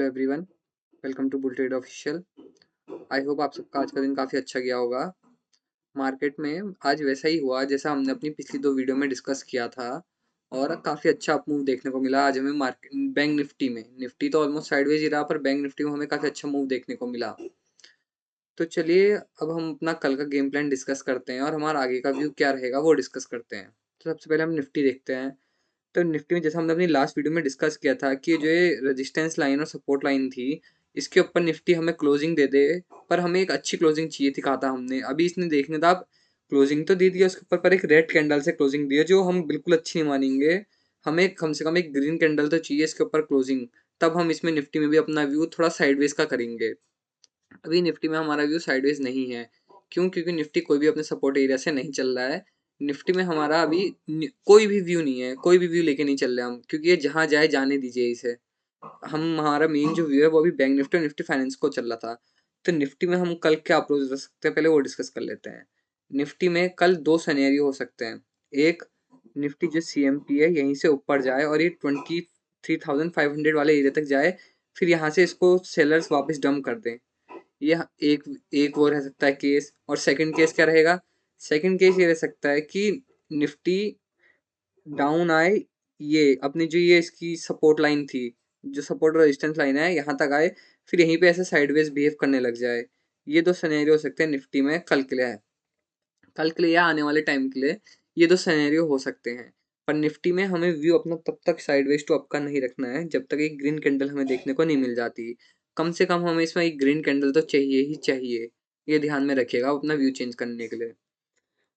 Everyone, welcome to bull trade official. I hope आप सबका आज का दिन काफ़ी अच्छा गया होगा। मार्केट में आज वैसा ही हुआ जैसा हमने अपनी पिछली दो वीडियो में डिस्कस किया था और काफ़ी अच्छा अप मूव देखने को मिला। आज हमें मार्केट बैंक निफ्टी में, निफ्टी तो ऑलमोस्ट साइडवेज ही रहा पर बैंक निफ्टी में हमें काफ़ी अच्छा मूव देखने को मिला। तो चलिए अब हम अपना कल का गेम प्लान डिस्कस करते हैं और हमारा आगे का व्यू क्या रहेगा वो डिस्कस करते हैं। तो सबसे पहले हम निफ्टी देखते हैं। तो निफ्टी में जैसा हमने अपनी लास्ट वीडियो में डिस्कस किया था कि जो ये रेजिस्टेंस लाइन और सपोर्ट लाइन थी, इसके ऊपर निफ्टी हमें क्लोजिंग दे दे, पर हमें एक अच्छी क्लोजिंग चाहिए थी। कहा था हमने, अभी इसने देखने था, आप क्लोजिंग तो दे दिया उसके ऊपर, पर एक रेड कैंडल से क्लोजिंग दी है जो हम बिल्कुल अच्छी नहीं मानेंगे। हमें कम से कम एक ग्रीन कैंडल तो चाहिए इसके ऊपर क्लोजिंग, तब हम इसमें निफ्टी में भी अपना व्यू थोड़ा साइडवेज का करेंगे। अभी निफ्टी में हमारा व्यू साइडवेज नहीं है। क्यों? क्योंकि निफ्टी कोई भी अपने सपोर्ट एरिया से नहीं चल रहा है। निफ्टी में हमारा अभी कोई भी व्यू नहीं है, कोई भी व्यू लेके नहीं चल रहे हम, क्योंकि ये जहाँ जाए जाने दीजिए इसे। हम हमारा मेन जो व्यू है वो अभी बैंक निफ्टी और निफ्टी फाइनेंस को चल रहा था। तो निफ्टी में हम कल क्या अप्रोच रख सकते हैं, पहले वो डिस्कस कर लेते हैं। निफ्टी में कल दो सिनेरियो हो सकते हैं। एक, निफ्टी जो CMP है यहीं से ऊपर जाए और ये 23,500 वाले एरिया तक जाए, फिर यहाँ से इसको सेलर्स वापस डंप कर दें। यह एक एक वो रह सकता है केस। और सेकंड केस क्या रहेगा? सेकंड केस ये रह सकता है कि निफ्टी डाउन आए, ये अपनी जो ये इसकी सपोर्ट लाइन थी, जो सपोर्ट और रेजिस्टेंस लाइन है यहाँ तक आए, फिर यहीं पे ऐसे साइडवेज बिहेव करने लग जाए। ये दो सिनेरियो हो सकते हैं निफ्टी में कल के लिए। कल के लिए या आने वाले टाइम के लिए ये दो सिनेरियो हो सकते हैं। पर निफ्टी में हमें व्यू अपना तब तक साइडवेज टू अप का नहीं रखना है जब तक एक ग्रीन कैंडल हमें देखने को नहीं मिल जाती। कम से कम हमें इसमें एक ग्रीन कैंडल तो चाहिए ही चाहिए। ये ध्यान में रखिएगा अपना व्यू चेंज करने के लिए।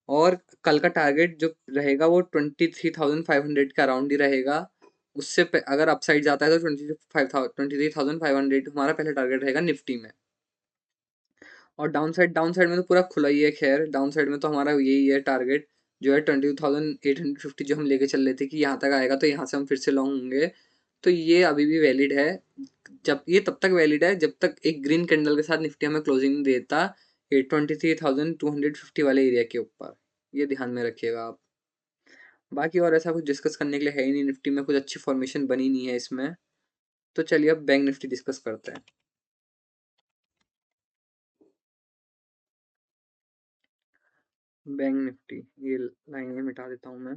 और कल का टारगेट जो रहेगा वो 23,500 के अराउंड ही रहेगा। उससे अगर अपसाइड जाता है तो 23,500 हमारा पहला टारगेट रहेगा निफ्टी में। और डाउन साइड में तो पूरा खुला ही है। खैर डाउन साइड में तो हमारा यही है टारगेट, जो है 22,850 जो हम लेके चल रहे थे कि यहाँ तक आएगा तो यहाँ से हम फिर से लॉन्ग होंगे। तो ये अभी भी वैलिड है। जब ये तब तक वैलिड है जब तक एक ग्रीन कैंडल के साथ निफ्टी हमें क्लोजिंग देता 23,250 वाले एरिया के ऊपर। ये ध्यान में रखिएगा आप। बाकी और ऐसा कुछ डिस्कस करने के लिए है ही नहीं, निफ्टी में कुछ अच्छी फॉर्मेशन बनी नहीं है इसमें। तो चलिए अब बैंक निफ्टी डिस्कस करते हैं। बैंक निफ्टी, ये लाइनें मिटा देता हूँ मैं।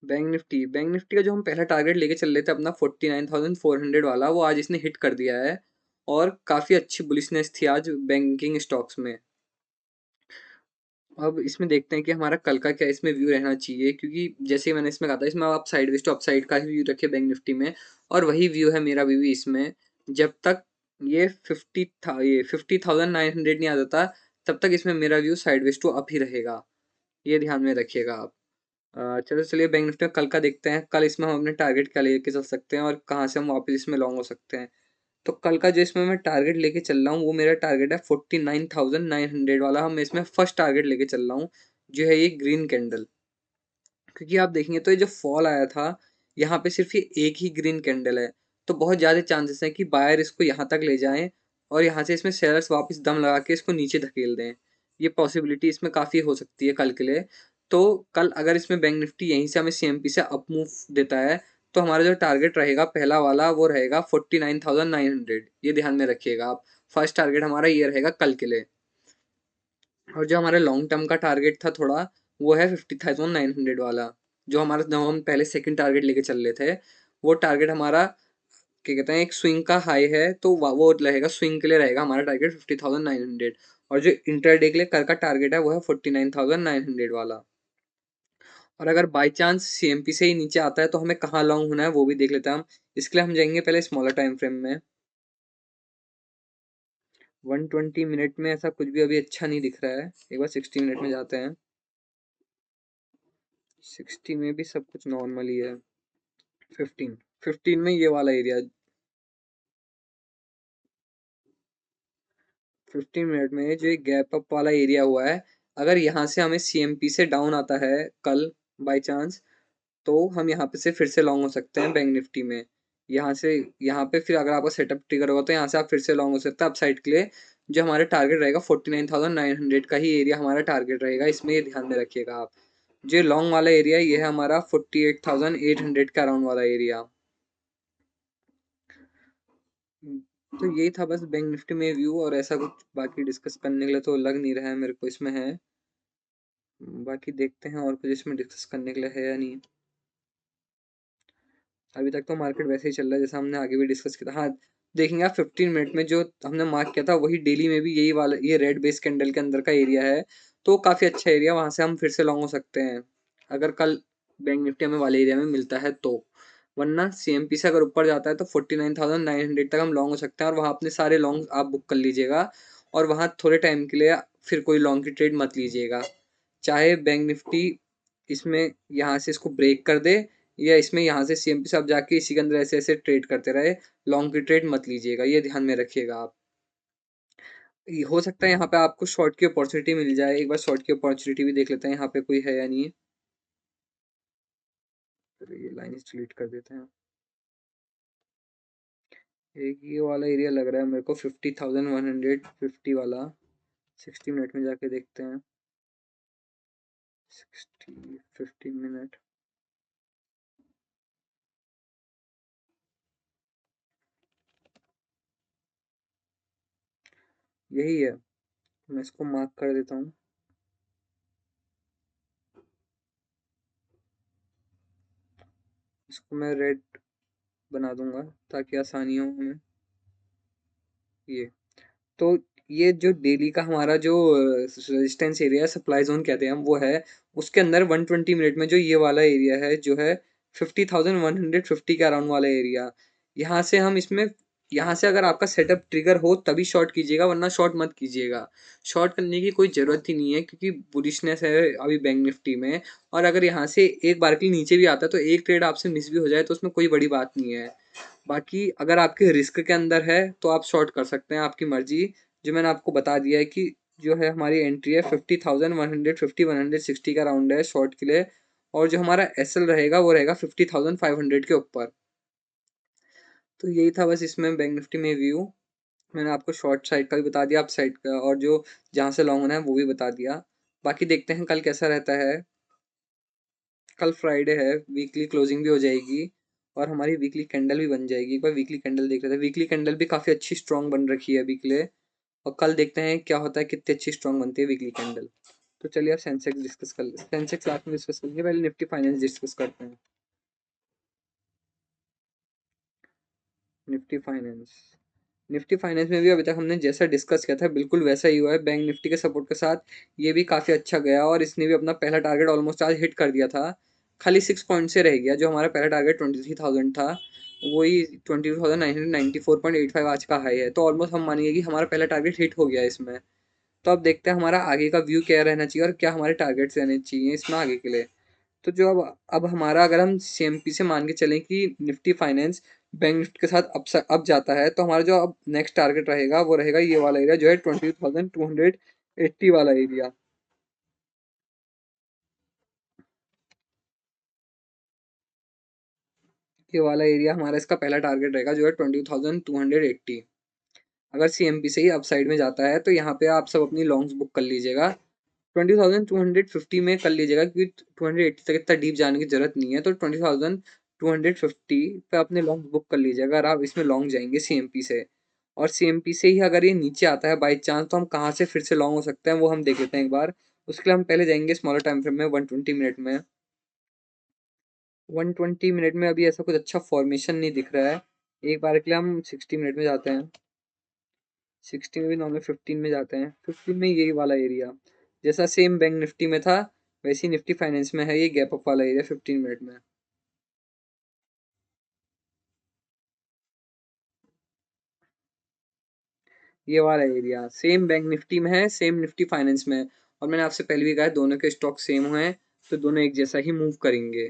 बैंक निफ्टी का जो हम पहला टारगेट लेके चल रहे थे अपना 49,400 वाला, वो आज इसने हिट कर दिया है। और काफ़ी अच्छी बुलिशनेस थी आज बैंकिंग स्टॉक्स में। अब इसमें देखते हैं कि हमारा कल का क्या इसमें व्यू रहना चाहिए, क्योंकि जैसे मैंने इसमें कहा था, इसमें आप साइडवेज टू अपसाइड का ही व्यू रखिए बैंक निफ्टी में। और वही व्यू है मेरा व्यू भी इसमें। जब तक ये 50,900 नहीं आ जाता, तब तक इसमें मेरा व्यू साइडवेज टू अप ही रहेगा। ये ध्यान में रखिएगा आप। चलो चलिए बैंक निफ्टी में कल का देखते हैं। कल इसमें हम अपने टारगेट क्या लेके चल सकते हैं और कहाँ से हम वापस इसमें लॉन्ग हो सकते हैं। तो कल का जो इसमें मैं टारगेट लेके चल रहा हूँ वो मेरा टारगेट है 49,900 वाला। हम इसमें फर्स्ट टारगेट लेके चल रहा हूँ, जो है ये ग्रीन कैंडल। क्योंकि आप देखेंगे तो ये जो फॉल आया था, यहाँ पे सिर्फ ये एक ही ग्रीन कैंडल है। तो बहुत ज़्यादा चांसेस हैं कि बायर इसको यहाँ तक ले जाएं और यहाँ से इसमें सेलर्स वापस दम लगा के इसको नीचे धकेल दें। ये पॉसिबिलिटी इसमें काफ़ी हो सकती है कल के लिए। तो कल अगर इसमें बैंक निफ्टी यहीं से हमें CMP से अप मूव देता है, तो हमारा जो टारगेट रहेगा पहला वाला वो रहेगा 49,900। ये ध्यान में रखिएगा आप। फर्स्ट टारगेट हमारा ये रहेगा कल के लिए। और जो हमारा लॉन्ग टर्म का टारगेट था थोड़ा, वो है 50,900 वाला। जो हमारा, जो हम पहले सेकंड टारगेट लेके चल रहे थे, वो टारगेट हमारा क्या कहते हैं, एक स्विंग का हाई है, तो वो रहेगा, स्विंग के लिए रहेगा हमारा टारगेट 50,900। और जो इंटरडे के लिए कल का टारगेट है वो है 49,900 वाला। और अगर बाई चांस CMP से ही नीचे आता है तो हमें कहाँ लॉन्ग होना है वो भी देख लेते हैं हम। इसके लिए हम जाएंगे पहले स्मॉलर टाइम फ्रेम में। 120 मिनट में ऐसा कुछ भी अभी अच्छा नहीं दिख रहा है। एक बार 60 मिनट में जाते हैं। 60 में भी सब कुछ नॉर्मल ही है। 15 में ये वाला एरिया, 15 मिनट में जो गैप अप वाला एरिया हुआ है, अगर यहाँ से हमें CMP से डाउन आता है कल बाय चांस, तो हम यहाँ पे से फिर से लॉन्ग हो सकते हैं बैंक निफ्टी में। यहाँ से यहाँ पे फिर अगर आपका सेटअप ट्रिगर होगा तो यहाँ से आप फिर से लॉन्ग हो सकते हैं अपसाइड के लिए। जो हमारा टारगेट रहेगा 49,900 का ही एरिया हमारा टारगेट रहेगा इसमें। ये ध्यान में रखिएगा आप। जो लॉन्ग वाला एरिया ये है हमारा 48,800 का अराउंड वाला एरिया। हुँ, तो यही था बस बैंक निफ्टी में व्यू, और ऐसा कुछ बाकी डिस्कस करने के लिए तो लग नहीं रहा है मेरे को इसमें है। बाकी देखते हैं और कुछ इसमें डिस्कस करने के लिए है या नहीं। अभी तक तो मार्केट वैसे ही चल रहा है जैसा हमने आगे भी डिस्कस किया था। हाँ, देखेंगे आप 15 मिनट में जो हमने मार्क किया था वही डेली में भी यही वाला, ये रेड बेस कैंडल के अंदर का एरिया है। तो काफ़ी अच्छा एरिया, वहाँ से हम फिर से लॉन्ग हो सकते हैं अगर कल बैंक निफ्टी हमें वाले एरिया में मिलता है तो। वरना सीएमपी से अगर ऊपर जाता है तो 49,900 तक हम लॉन्ग हो सकते हैं, और वहाँ अपने सारे लॉन्ग आप बुक कर लीजिएगा। और वहाँ थोड़े टाइम के लिए फिर कोई लॉन्ग की ट्रेड मत लीजिएगा, चाहे बैंक निफ्टी इसमें यहाँ से इसको ब्रेक कर दे, या इसमें यहाँ से सीएमपी से आप जाके इसी के अंदर ऐसे ऐसे ट्रेड करते रहे। लॉन्ग की ट्रेड मत लीजिएगा, ये ध्यान में रखिएगा आप। हो सकता है यहाँ पे आपको शॉर्ट की अपॉर्चुनिटी मिल जाए, एक बार शॉर्ट की अपॉर्चुनिटी भी देख लेते हैं यहाँ पे कोई है या नहीं। तो ये लाइन डिलीट कर देते हैं। एक ये वाला एरिया लग रहा है मेरे को 50,150 वाला। 60 मिनट में जाके देखते हैं। 15 मिनट। यही है, मैं इसको मार्क कर देता हूँ। इसको मैं रेड बना दूंगा ताकि आसानी हो हमें। ये तो ये जो डेली का हमारा जो रेजिस्टेंस एरिया, सप्लाई जोन कहते हैं हम, वो है उसके अंदर 120 मिनट में जो ये वाला एरिया है जो है 50,150 के अराउंड वाला एरिया। यहाँ से हम इसमें, यहाँ से अगर आपका सेटअप ट्रिगर हो तभी शॉर्ट कीजिएगा, वरना शॉर्ट मत कीजिएगा। शॉर्ट करने की कोई ज़रूरत ही नहीं है क्योंकि बुलिशनेस है अभी बैंक निफ्टी में। और अगर यहाँ से एक बार के लिए नीचे भी आता है तो एक ट्रेड आपसे मिस भी हो जाए तो उसमें कोई बड़ी बात नहीं है। बाकी अगर आपके रिस्क के अंदर है तो आप शॉर्ट कर सकते हैं, आपकी मर्जी। जो मैंने आपको बता दिया है कि जो है हमारी एंट्री है 50,150 160 का राउंड है शॉर्ट के लिए। और जो हमारा एसएल रहेगा वो रहेगा 50,500 के ऊपर। तो यही था बस इसमें बैंक निफ्टी में व्यू। मैंने आपको शॉर्ट साइड का भी बता दिया, अप साइड का, और जो जहाँ से लॉन्ग होना है वो भी बता दिया। बाकी देखते हैं कल कैसा रहता है। कल फ्राइडे है, वीकली क्लोजिंग भी हो जाएगी और हमारी वीकली कैंडल भी बन जाएगी। एक बार वीकली कैंडल देख लेते हैं। वीकली कैंडल भी काफ़ी अच्छी स्ट्रॉन्ग बन रखी है अभी के लिए। और कल देखते हैं क्या होता है, कितनी अच्छी स्ट्रॉन्ग बनती है वीकली कैंडल। तो चलिए अब सेंसेक्स डिस्कस कर लेते हैं। सेंसेक्स लास्ट में डिस्कस करेंगे, पहले निफ्टी फाइनेंस डिस्कस करते हैं। Nifty finance. निफ्टी फाइनेंस में भी अभी तक हमने जैसा डिस्कस किया था बिल्कुल वैसा ही हुआ है। बैंक निफ्टी के सपोर्ट के साथ ये भी काफ़ी अच्छा गया और इसने भी अपना पहला टारगेट ऑलमोस्ट आज हिट कर दिया था। खाली 6 पॉइंट से रह गया, जो हमारा पहला टारगेट 23,000 था वही 22,994.85 आज का हाई है। तो ऑलमोस्ट हम मानेंगे कि हमारा पहला टारगेट हिट हो गया है इसमें। तो अब देखते हैं हमारा आगे का व्यू क्या रहना चाहिए और क्या हमारे टारगेट्स रहने चाहिए इसमें आगे के लिए। तो जो अब हमारा, अगर हम सीएमपी से मान के चलें कि निफ्टी फाइनेंस बैंक निफ्टी के साथ अब जाता है, तो हमारा जो अब नेक्स्ट टारगेट रहेगा वो रहेगा ये वाला एरिया जो है 22,280 वाला एरिया। ये वाला एरिया हमारा इसका पहला टारगेट रहेगा जो है 22,280। अगर सीएमपी से ही अपसाइड में जाता है तो यहाँ पे आप सब अपनी लॉन्ग्स बुक कर लीजिएगा। 20,250 में कर लीजिएगा क्योंकि 280 तक इतना डीप जाने की जरूरत नहीं है। तो 20,250 पे अपने लॉन्ग बुक कर लीजिएगा अगर आप इसमें लॉन्ग जाएंगे सीएमपी से। और सीएमपी से ही अगर ये नीचे आता है बाई चांस, तो हम कहाँ से फिर से लॉन्ग हो सकते हैं वो हम देख लेते हैं एक बार। उसके लिए हम पहले जाएंगे स्मॉलर टाइम फ्रेम में 120 मिनट में। 120 मिनट में अभी ऐसा कुछ अच्छा फॉर्मेशन नहीं दिख रहा है। एक बार के लिए हम 60 मिनट में जाते हैं। 60 में भी नॉर्मल 15 में जाते हैं। 15 में यही वाला एरिया जैसा सेम बैंक निफ्टी में था वैसे ही निफ्टी फाइनेंस में है, ये गैप अप वाला एरिया 15 मिनट में। ये वाला एरिया सेम बैंक निफ्टी में है, सेम निफ्टी फाइनेंस में है। और मैंने आपसे पहले भी कहा है दोनों के स्टॉक सेम हुए हैं तो दोनों एक जैसा ही मूव करेंगे।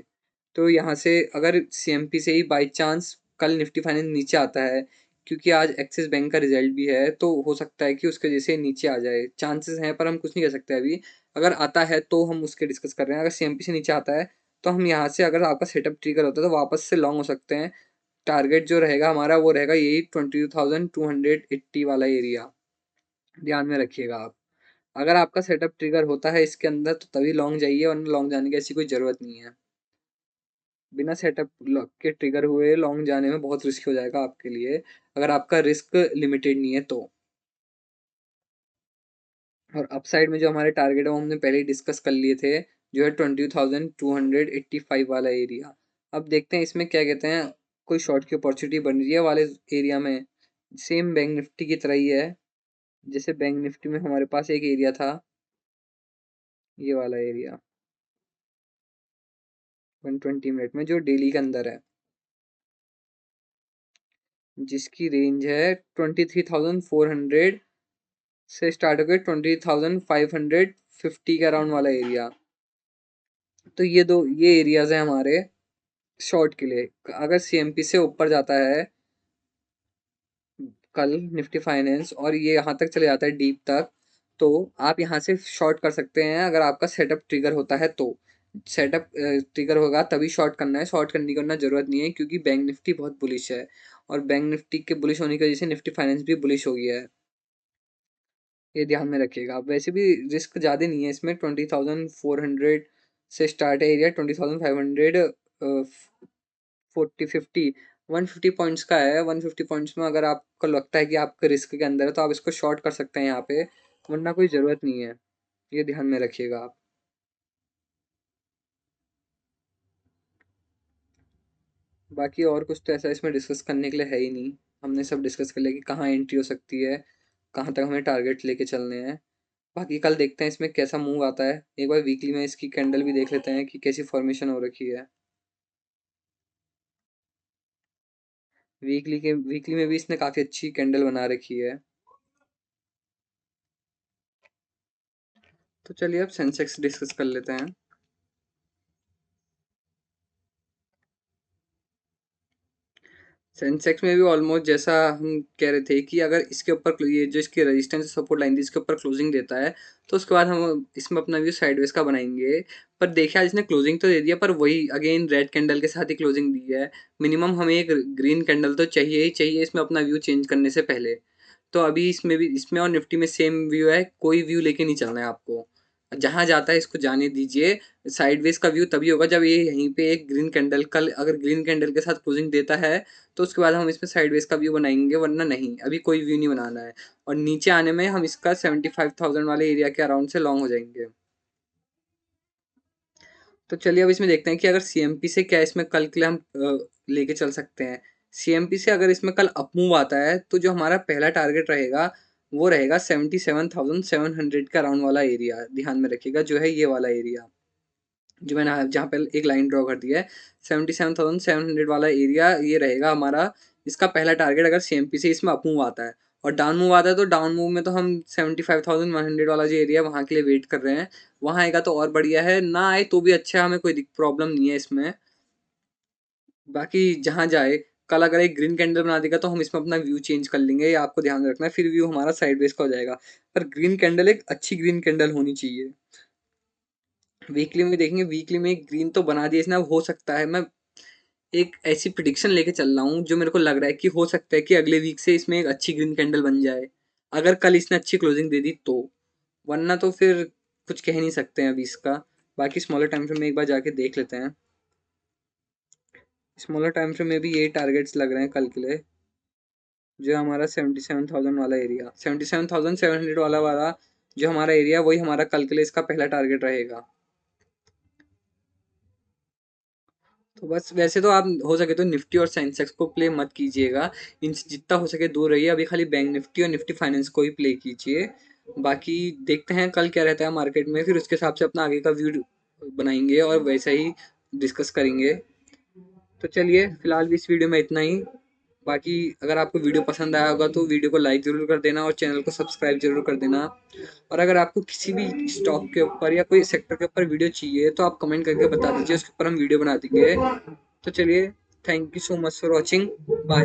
तो यहाँ से अगर सीएमपी से ही बाई चांस कल निफ्टी फाइनेंस नीचे आता है, क्योंकि आज एक्सिस बैंक का रिजल्ट भी है, तो हो सकता है कि उसके जैसे नीचे आ जाए, चांसेस हैं पर हम कुछ नहीं कह सकते अभी। अगर आता है तो हम उसके डिस्कस कर रहे हैं। अगर सीएमपी से नीचे आता है तो हम यहाँ से, अगर आपका सेटअप ट्रिगर होता है तो वापस से लॉन्ग हो सकते हैं। टारगेट जो रहेगा हमारा वो रहेगा यही 22,280 वाला एरिया, ध्यान में रखिएगा आप। अगर आपका सेटअप ट्रिगर होता है इसके अंदर तो तभी लॉन्ग जाइए, वरना लॉन्ग जाने की ऐसी कोई ज़रूरत नहीं है। बिना सेटअप के ट्रिगर हुए लॉन्ग जाने में बहुत रिस्क हो जाएगा आपके लिए, अगर आपका रिस्क लिमिटेड नहीं है तो। और अपसाइड में जो हमारे टारगेट है वो हमने पहले ही डिस्कस कर लिए थे, जो है 20,285 वाला एरिया। अब देखते हैं इसमें क्या कहते हैं, कोई शॉर्ट की अपॉर्चुनिटी बन रही है वाले एरिया में। सेम बैंक निफ्टी की तरह ही है, जैसे बैंक निफ्टी में हमारे पास एक एरिया था, ये वाला एरिया 120 मिनट में, जो डेली के अंदर है, जिसकी रेंज है 23,400 से स्टार्ट होकर 20,550 के अराउंड वाला एरिया। तो ये एरियाज हैं हमारे शॉर्ट के लिए। अगर सीएमपी से ऊपर जाता है कल निफ्टी फाइनेंस और ये यहाँ तक चले जाता है डीप तक, तो आप यहाँ से शॉर्ट कर सकते हैं, अगर आपका सेटअप ट्रिगर होता है तो। सेटअप ट्रिगर होगा तभी शॉर्ट करना है, शॉर्ट करने की वरना जरूरत नहीं है, क्योंकि बैंक निफ्टी बहुत बुलिश है और बैंक निफ्टी के बुलिश होने की वजह से निफ्टी फाइनेंस भी बुलिश हो गया है, ये ध्यान में रखिएगा। अब वैसे भी रिस्क ज़्यादा नहीं है इसमें, 20,400 से स्टार्ट है एरिया, 20,500 40 50 150 पॉइंट्स का है। 150 पॉइंट्स में अगर आपको लगता है कि आपके रिस्क के अंदर है तो आप इसको शॉर्ट कर सकते हैं यहाँ पे, वरना कोई ज़रूरत नहीं है, ये ध्यान में रखिएगा आप। बाकी और कुछ तो ऐसा इसमें डिस्कस करने के लिए है ही नहीं, हमने सब डिस्कस कर लिया कि कहाँ एंट्री हो सकती है, कहाँ तक हमें टारगेट लेके चलने हैं। बाकी कल देखते हैं इसमें कैसा मूव आता है, एक बार वीकली में इसकी कैंडल भी देख लेते हैं कि कैसी फॉर्मेशन हो रखी है। वीकली में भी इसने काफ़ी अच्छी कैंडल बना रखी है। तो चलिए अब सेंसेक्स डिस्कस कर लेते हैं। सेंसेक्स में भी ऑलमोस्ट जैसा हम कह रहे थे कि अगर इसके ऊपर ये जो इसकी रेजिस्टेंस सपोर्ट लाइन थी इसके ऊपर क्लोजिंग देता है, तो उसके बाद हम इसमें अपना व्यू साइडवेज का बनाएंगे। पर देखिए आज इसने क्लोजिंग तो दे दिया, पर वही अगेन रेड कैंडल के साथ ही क्लोजिंग दी है। मिनिमम हमें एक ग्रीन कैंडल तो चाहिए ही चाहिए इसमें अपना व्यू चेंज करने से पहले। तो अभी इसमें भी, इसमें और निफ्टी में सेम व्यू है, कोई व्यू लेके नहीं चलना है आपको, जहां जाता है इसको जाने दीजिए। साइडवेज का व्यू तभी होगा जब ये यहीं पे एक ग्रीन कैंडल, कल अगर ग्रीन कैंडल के साथ क्लोजिंग देता है तो उसके बाद हम इसमें साइडवेज का व्यू बनाएंगे, वरना नहीं, अभी कोई व्यू नहीं बनाना है। और नीचे आने में हम इसका 75,000 वाले एरिया के अराउंड से लॉन्ग हो जाएंगे। तो चलिए अब इसमें देखते हैं कि अगर सीएमपी से क्या इसमें कल के लिए हम लेके चल सकते हैं। सीएमपी से अगर इसमें कल अपमूव आता है तो जो हमारा पहला टारगेट रहेगा वो रहेगा 77,700 का अराउंड वाला एरिया, ध्यान में रखिएगा, जो है ये वाला एरिया जो मैंने जहाँ पे एक लाइन ड्रॉ कर दिया है, 77,700 वाला एरिया ये रहेगा हमारा, इसका पहला टारगेट अगर सीएमपी से इसमें अप मूव आता है। और डाउन मूव आता है तो डाउन मूव में तो हम 75,100 वाला जो एरिया वहाँ के लिए वेट कर रहे हैं, वहाँ आएगा तो और बढ़िया है, ना आए तो भी अच्छा है, हमें कोई प्रॉब्लम नहीं है इसमें। बाकी जहाँ जाए, कल अगर एक ग्रीन कैंडल बना देगा तो हम इसमें अपना व्यू चेंज कर लेंगे, ये आपको ध्यान रखना है, फिर व्यू हमारा साइडवेज का हो जाएगा। पर ग्रीन कैंडल एक अच्छी ग्रीन कैंडल होनी चाहिए। वीकली में देखेंगे, वीकली में एक ग्रीन तो बना दिया इसने, अब हो सकता है, मैं एक ऐसी प्रिडिक्शन लेके चल रहा हूँ जो मेरे को लग रहा है कि हो सकता है कि अगले वीक से इसमें एक अच्छी ग्रीन कैंडल बन जाए, अगर कल इसने अच्छी क्लोजिंग दे दी तो। वरना तो फिर कुछ कह नहीं सकते हैं अभी इसका। बाकी स्मॉलर टाइम फ्रेम में एक बार जाके देख लेते हैं। स्मॉलर टाइम फ्रेम में भी यही टारगेट्स लग रहे हैं कल के लिए, जो हमारा 77,000 वाला एरिया, 77,700 वाला जो हमारा एरिया, वही हमारा कल के लिए इसका पहला टारगेट रहेगा। तो बस वैसे तो आप हो सके तो निफ्टी और सेंसेक्स को प्ले मत कीजिएगा, इनसे जितना हो सके दूर रहिए, अभी खाली बैंक निफ्टी और निफ्टी फाइनेंस को ही प्ले कीजिए। बाकी देखते हैं कल क्या रहता है मार्केट में, फिर उसके हिसाब से अपना आगे का व्यू बनाएंगे और वैसा ही डिस्कस करेंगे। तो चलिए फिलहाल भी इस वीडियो में इतना ही। बाकी अगर आपको वीडियो पसंद आया होगा तो वीडियो को लाइक ज़रूर कर देना और चैनल को सब्सक्राइब जरूर कर देना। और अगर आपको किसी भी स्टॉक के ऊपर या कोई सेक्टर के ऊपर वीडियो चाहिए तो आप कमेंट करके बता दीजिए, उसके ऊपर हम वीडियो बना देंगे। तो चलिए, thank you so much for watching, bye.